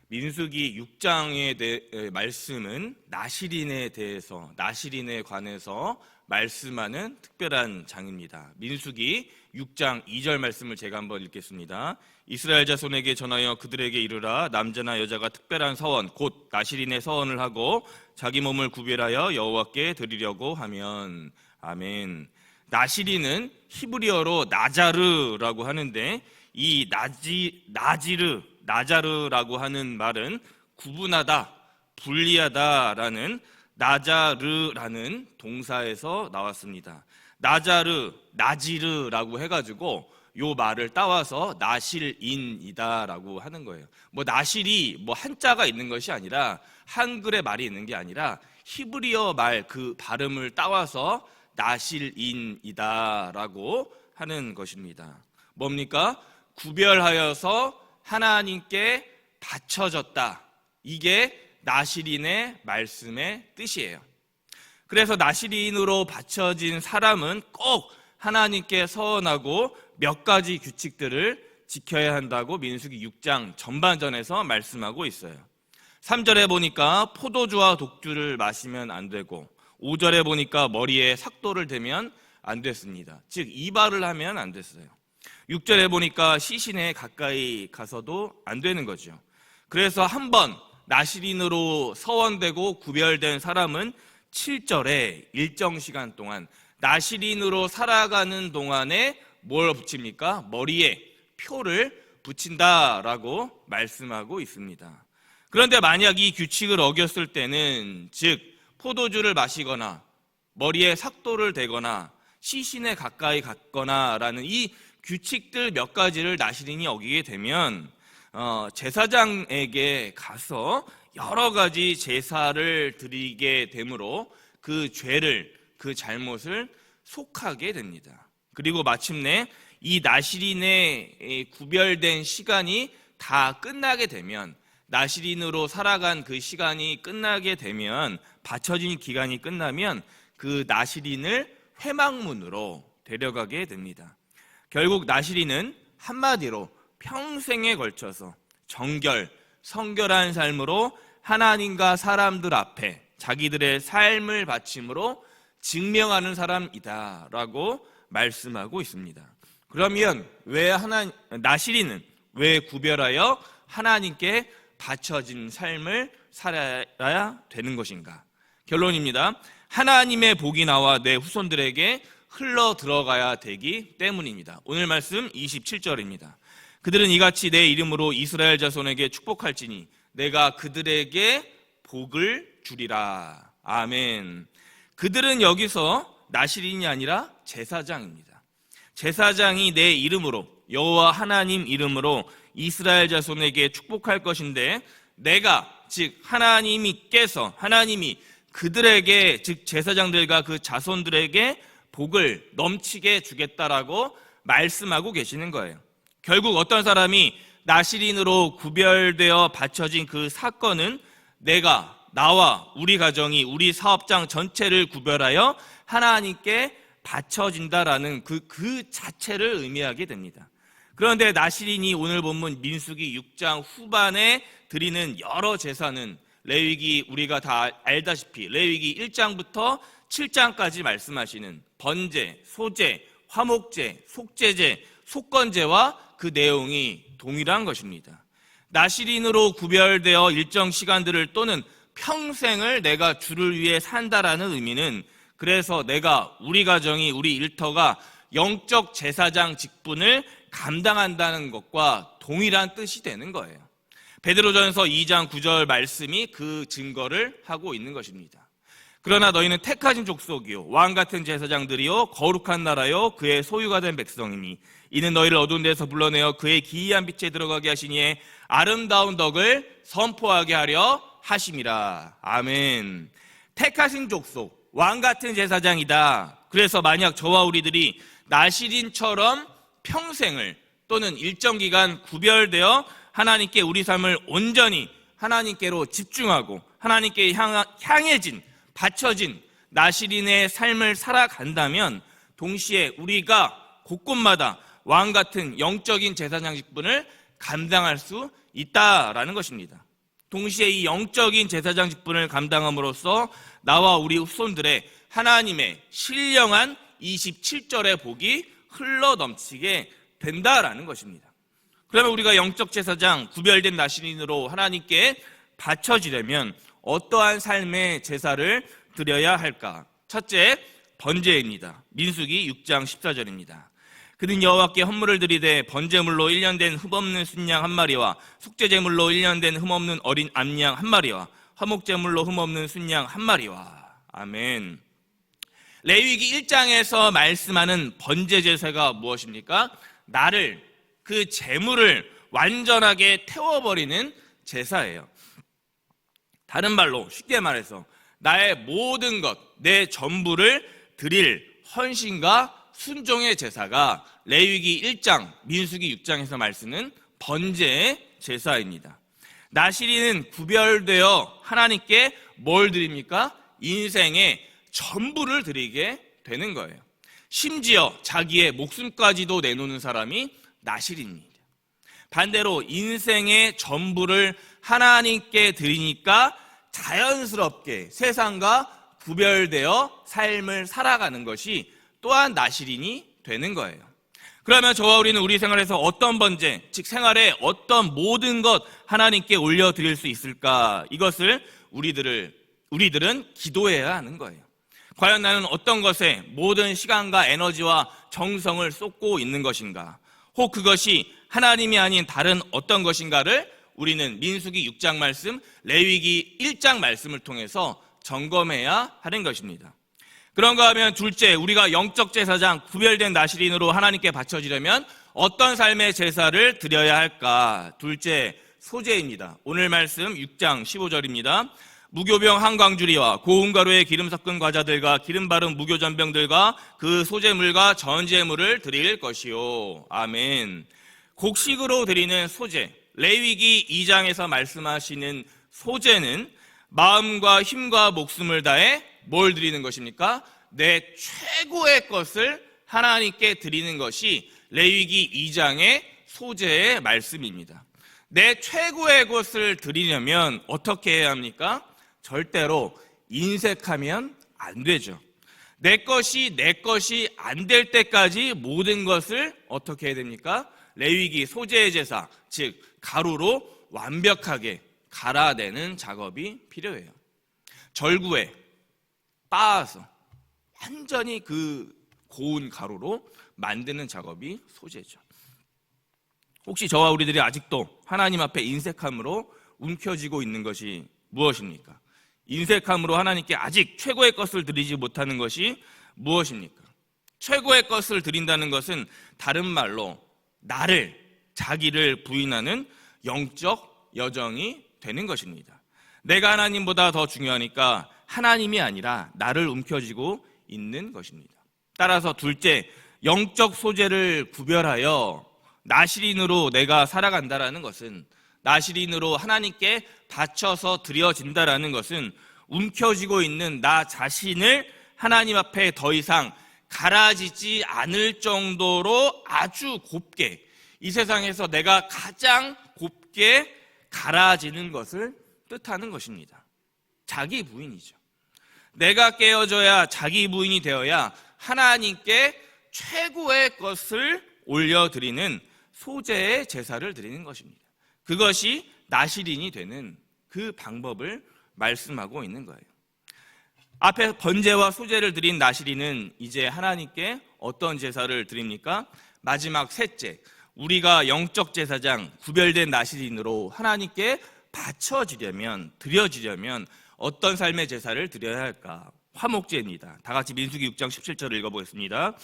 민수기 6장의 말씀은 나실인에 관해서 말씀하는 특별한 장입니다. 민수기 6장 2절 말씀을 제가 한번 읽겠습니다. 이스라엘 자손에게 전하여 그들에게 이르라. 남자나 여자가 특별한 서원 곧 나실인의 서원을 하고 자기 몸을 구별하여 여호와께 드리려고 하면. 아멘. 나실인은 히브리어로 나자르라고 하는데, 이 나자르라고 하는 말은 구분하다, 분리하다라는 나자르라는 동사에서 나왔습니다. 나지르라고 해가지고 요 말을 따와서 나실인이다라고 하는 거예요. 나실이 한자가 있는 것이 아니라, 한글의 말이 있는 게 아니라 히브리어 말 그 발음을 따와서 나실인이다라고 하는 것입니다. 뭡니까? 구별하여서 하나님께 바쳐졌다. 이게 나실인의 말씀의 뜻이에요. 그래서 나실인으로 바쳐진 사람은 꼭 하나님께 서원하고 몇 가지 규칙들을 지켜야 한다고 민수기 6장 전반전에서 말씀하고 있어요. 3절에 보니까 포도주와 독주를 마시면 안 되고, 5절에 보니까 머리에 삭도를 대면 안 됐습니다. 즉 이발을 하면 안 됐어요. 6절에 보니까 시신에 가까이 가서도 안 되는 거죠. 그래서 한번 나실인으로 서원되고 구별된 사람은 7절에 일정 시간 동안 나실인으로 살아가는 동안에 뭘 붙입니까? 머리에 표를 붙인다라고 말씀하고 있습니다. 그런데 만약 이 규칙을 어겼을 때는, 즉 포도주를 마시거나 머리에 삭도를 대거나 시신에 가까이 갔거나 라는 이 규칙들 몇 가지를 나실인이 어기게 되면 제사장에게 가서 여러 가지 제사를 드리게 되므로 그 죄를, 그 잘못을 속하게 됩니다. 그리고 마침내 이 나실인의 구별된 시간이 다 끝나게 되면, 나실인으로 살아간 그 시간이 끝나게 되면, 바쳐진 기간이 끝나면 그 나실인을 회막문으로 데려가게 됩니다. 결국 나실인은 한마디로 평생에 걸쳐서 정결, 성결한 삶으로 하나님과 사람들 앞에 자기들의 삶을 바침으로 증명하는 사람이다라고 말씀하고 있습니다. 그러면 나실인은 왜 구별하여 하나님께 바쳐진 삶을 살아야 되는 것인가? 결론입니다. 하나님의 복이 나와 내 후손들에게 흘러 들어가야 되기 때문입니다. 오늘 말씀 27절입니다. 그들은 이같이 내 이름으로 이스라엘 자손에게 축복할지니 내가 그들에게 복을 주리라. 아멘. 그들은 여기서 나실인이 아니라 제사장입니다. 제사장이 내 이름으로, 여호와 하나님 이름으로 이스라엘 자손에게 축복할 것인데, 내가, 즉 하나님이 그들에게, 즉 제사장들과 그 자손들에게 복을 넘치게 주겠다라고 말씀하고 계시는 거예요. 결국 어떤 사람이 나실인으로 구별되어 바쳐진 그 사건은 나와 우리 가정이, 우리 사업장 전체를 구별하여 하나님께 바쳐진다라는 그 자체를 의미하게 됩니다. 그런데 나실인이 오늘 본문 민수기 6장 후반에 드리는 여러 제사는 레위기, 우리가 다 알다시피 레위기 1장부터 7장까지 말씀하시는 번제, 소제, 화목제, 속죄제, 속건제와 그 내용이 동일한 것입니다. 나실인으로 구별되어 일정 시간들을 또는 평생을 내가 주를 위해 산다라는 의미는, 그래서 우리 가정이, 우리 일터가 영적 제사장 직분을 감당한다는 것과 동일한 뜻이 되는 거예요. 베드로전서 2장 9절 말씀이 그 증거를 하고 있는 것입니다. 그러나 너희는 택하신 족속이요 왕같은 제사장들이요 거룩한 나라요 그의 소유가 된 백성이니 이는 너희를 어두운 데서 불러내어 그의 기이한 빛에 들어가게 하시니에 아름다운 덕을 선포하게 하려 하심이라. 아멘. 택하신 족속, 왕같은 제사장이다. 그래서 만약 저와 우리들이 나실인처럼 평생을 또는 일정 기간 구별되어 하나님께 우리 삶을 온전히 하나님께로 집중하고 하나님께 향해진, 바쳐진 나실인의 삶을 살아간다면 동시에 우리가 곳곳마다 왕같은 영적인 제사장 직분을 감당할 수 있다라는 것입니다. 동시에 이 영적인 제사장 직분을 감당함으로써 나와 우리 후손들의 하나님의 신령한 27절의 복이 흘러넘치게 된다라는 것입니다. 그러면 우리가 영적 제사장, 구별된 나시린으로 하나님께 바쳐지려면 어떠한 삶의 제사를 드려야 할까? 첫째, 번제입니다. 민수기 6장 14절입니다. 그는 여호와께 헌물을 드리되 번제물로 1년 된 흠없는 순양 한 마리와 속죄제물로 1년 된 흠없는 어린 암양 한 마리와 화목제물로 흠없는 순양 한 마리와. 아멘. 레위기 1장에서 말씀하는 번제 제사가 무엇입니까? 나를, 그 제물을 완전하게 태워버리는 제사예요. 다른 말로 쉽게 말해서 나의 모든 것, 내 전부를 드릴 헌신과 순종의 제사가 레위기 1장, 민수기 6장에서 말씀은 번제의 제사입니다. 나시린은 구별되어 하나님께 뭘 드립니까? 인생의 전부를 드리게 되는 거예요. 심지어 자기의 목숨까지도 내놓는 사람이 나시린입니다. 반대로 인생의 전부를 하나님께 드리니까 자연스럽게 세상과 구별되어 삶을 살아가는 것이 또한 나시린이 되는 거예요. 그러면 저와 우리는 우리 생활에서 어떤 번제, 즉 생활에 어떤 모든 것 하나님께 올려드릴 수 있을까? 이것을 우리들은 기도해야 하는 거예요. 과연 나는 어떤 것에 모든 시간과 에너지와 정성을 쏟고 있는 것인가? 혹 그것이 하나님이 아닌 다른 어떤 것인가를 우리는 민수기 6장 말씀, 레위기 1장 말씀을 통해서 점검해야 하는 것입니다. 그런가 하면 둘째, 우리가 영적 제사장, 구별된 나시린으로 하나님께 바쳐지려면 어떤 삶의 제사를 드려야 할까? 둘째, 소제입니다. 오늘 말씀 6장 15절입니다. 무교병 한 광주리와 고운 가루에 기름 섞은 과자들과 기름 바른 무교전병들과 그 소제물과 전제물을 드릴 것이요. 아멘. 곡식으로 드리는 소제, 레위기 2장에서 말씀하시는 소제는 마음과 힘과 목숨을 다해 뭘 드리는 것입니까? 내 최고의 것을 하나님께 드리는 것이 레위기 2장의 소제의 말씀입니다. 내 최고의 것을 드리려면 어떻게 해야 합니까? 절대로 인색하면 안 되죠. 내 것이 안 될 때까지 모든 것을 어떻게 해야 됩니까? 레위기 소제의 제사, 즉 가루로 완벽하게 갈아내는 작업이 필요해요. 절구에 빻아서 완전히 그 고운 가루로 만드는 작업이 소제죠. 혹시 저와 우리들이 아직도 하나님 앞에 인색함으로 움켜쥐고 있는 것이 무엇입니까? 인색함으로 하나님께 아직 최고의 것을 드리지 못하는 것이 무엇입니까? 최고의 것을 드린다는 것은 다른 말로 나를, 자기를 부인하는 영적 여정이 되는 것입니다. 내가 하나님보다 더 중요하니까 하나님이 아니라 나를 움켜쥐고 있는 것입니다. 따라서 둘째, 영적 소재를 구별하여 나시린으로 내가 살아간다라는 것은, 나시린으로 하나님께 바쳐서 드려진다라는 것은 움켜쥐고 있는 나 자신을 하나님 앞에 더 이상 갈아지지 않을 정도로 아주 곱게, 이 세상에서 내가 가장 곱게 갈아지는 것을 뜻하는 것입니다. 자기 부인이죠. 내가 깨어져야 자기 부인이 되어야 하나님께 최고의 것을 올려드리는 소제의 제사를 드리는 것입니다. 그것이 나시린이 되는 그 방법을 말씀하고 있는 거예요. 앞에 번제와 소제를 드린 나시린은 이제 하나님께 어떤 제사를 드립니까? 마지막 셋째, 우리가 영적 제사장, 구별된 나시린으로 하나님께 바쳐지려면, 드려지려면 어떤 삶의 제사를 드려야 할까? 화목제입니다. 다 같이 민수기 6장 17절을 읽어보겠습니다.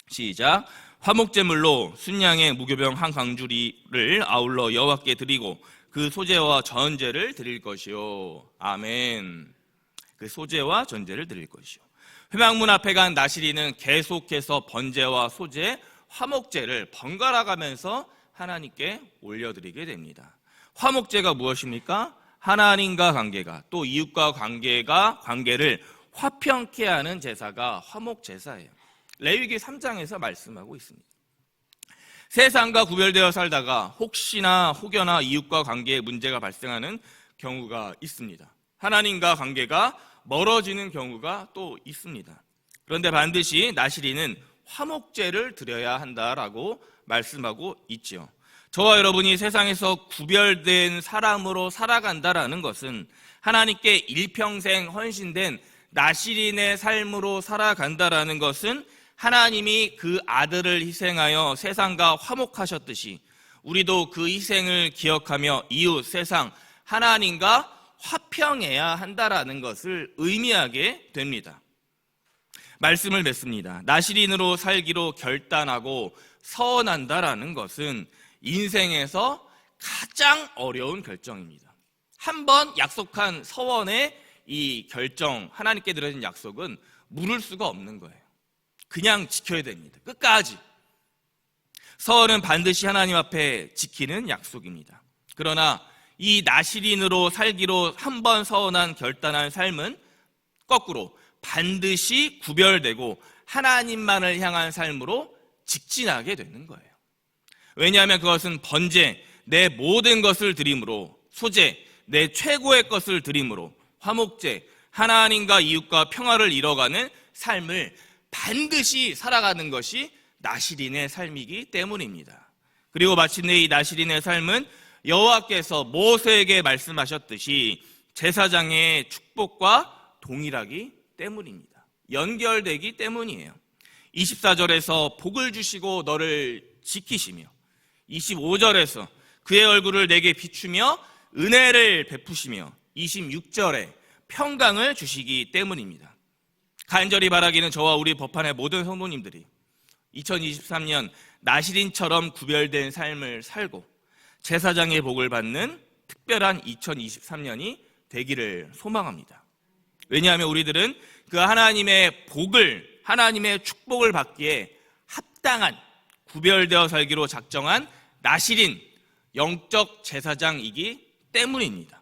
시작. 화목제물로 순양의 무교병 한 광주리를 아울러 여호와께 드리고 그 소제와 전제를 드릴 것이요. 아멘. 그 소제와 전제를 드릴 것이요. 회막문 앞에 간 나시린은 계속해서 번제와 소제, 화목제를 번갈아 가면서 하나님께 올려드리게 됩니다. 화목제가 무엇입니까? 하나님과 관계가, 또 이웃과 관계를 화평케 하는 제사가 화목제사예요. 레위기 3장에서 말씀하고 있습니다. 세상과 구별되어 살다가 혹여나 이웃과 관계에 문제가 발생하는 경우가 있습니다. 하나님과 관계가 멀어지는 경우가 또 있습니다. 그런데 반드시 나시린은 화목제를 드려야 한다라고 말씀하고 있지요. 저와 여러분이 세상에서 구별된 사람으로 살아간다라는 것은 하나님께 일평생 헌신된 나시린의 삶으로 살아간다라는 것은 하나님이 그 아들을 희생하여 세상과 화목하셨듯이 우리도 그 희생을 기억하며 이웃, 세상, 하나님과 화평해야 한다라는 것을 의미하게 됩니다. 말씀을 맺습니다. 나시린으로 살기로 결단하고 서원한다라는 것은 인생에서 가장 어려운 결정입니다. 한번 약속한 서원의 이 결정, 하나님께 드려진 약속은 물을 수가 없는 거예요. 그냥 지켜야 됩니다. 끝까지. 서원은 반드시 하나님 앞에 지키는 약속입니다. 그러나 이 나시린으로 살기로 한번 서원한 결단한 삶은 거꾸로 반드시 구별되고 하나님만을 향한 삶으로 직진하게 되는 거예요. 왜냐하면 그것은 번제, 내 모든 것을 드림으로, 소제, 내 최고의 것을 드림으로, 화목제, 하나님과 이웃과 평화를 이뤄가는 삶을 반드시 살아가는 것이 나시린의 삶이기 때문입니다. 그리고 마침내 이 나시린의 삶은 여호와께서 모세에게 말씀하셨듯이 제사장의 축복과 동일하기 때문입니다. 연결되기 때문이에요. 24절에서 복을 주시고 너를 지키시며 25절에서 그의 얼굴을 내게 비추며 은혜를 베푸시며 26절에 평강을 주시기 때문입니다. 간절히 바라기는 저와 우리 법한의 모든 성도님들이 2023년 나시린처럼 구별된 삶을 살고 제사장의 복을 받는 특별한 2023년이 되기를 소망합니다. 왜냐하면 우리들은 그 하나님의 복을, 하나님의 축복을 받기에 합당한 구별되어 살기로 작정한 나시린 영적 제사장이기 때문입니다.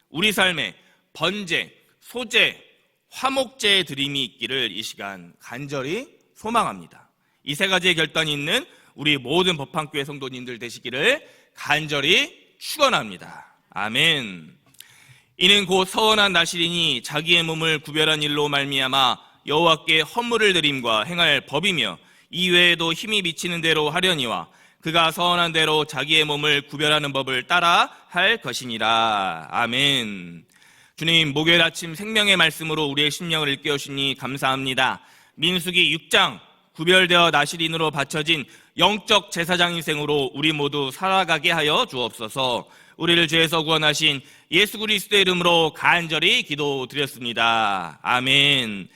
우리 삶에 번제, 소제, 화목제의 드림이 있기를 이 시간 간절히 소망합니다. 이 세 가지의 결단이 있는 우리 모든 법한교회 성도님들 되시기를 간절히 축원합니다. 아멘. 이는 곧 서원한 나시린이 자기의 몸을 구별한 일로 말미암아 여호와께 헌물을 드림과 행할 법이며 이외에도 힘이 미치는 대로 하려니와 그가 서원한 대로 자기의 몸을 구별하는 법을 따라 할 것이니라. 아멘. 주님, 목요일 아침 생명의 말씀으로 우리의 심령을 일깨우시니 감사합니다. 민수기 6장 구별되어 나시린으로 바쳐진 영적 제사장 인생으로 우리 모두 살아가게 하여 주옵소서. 우리를 죄에서 구원하신 예수 그리스도의 이름으로 간절히 기도드렸습니다. 아멘.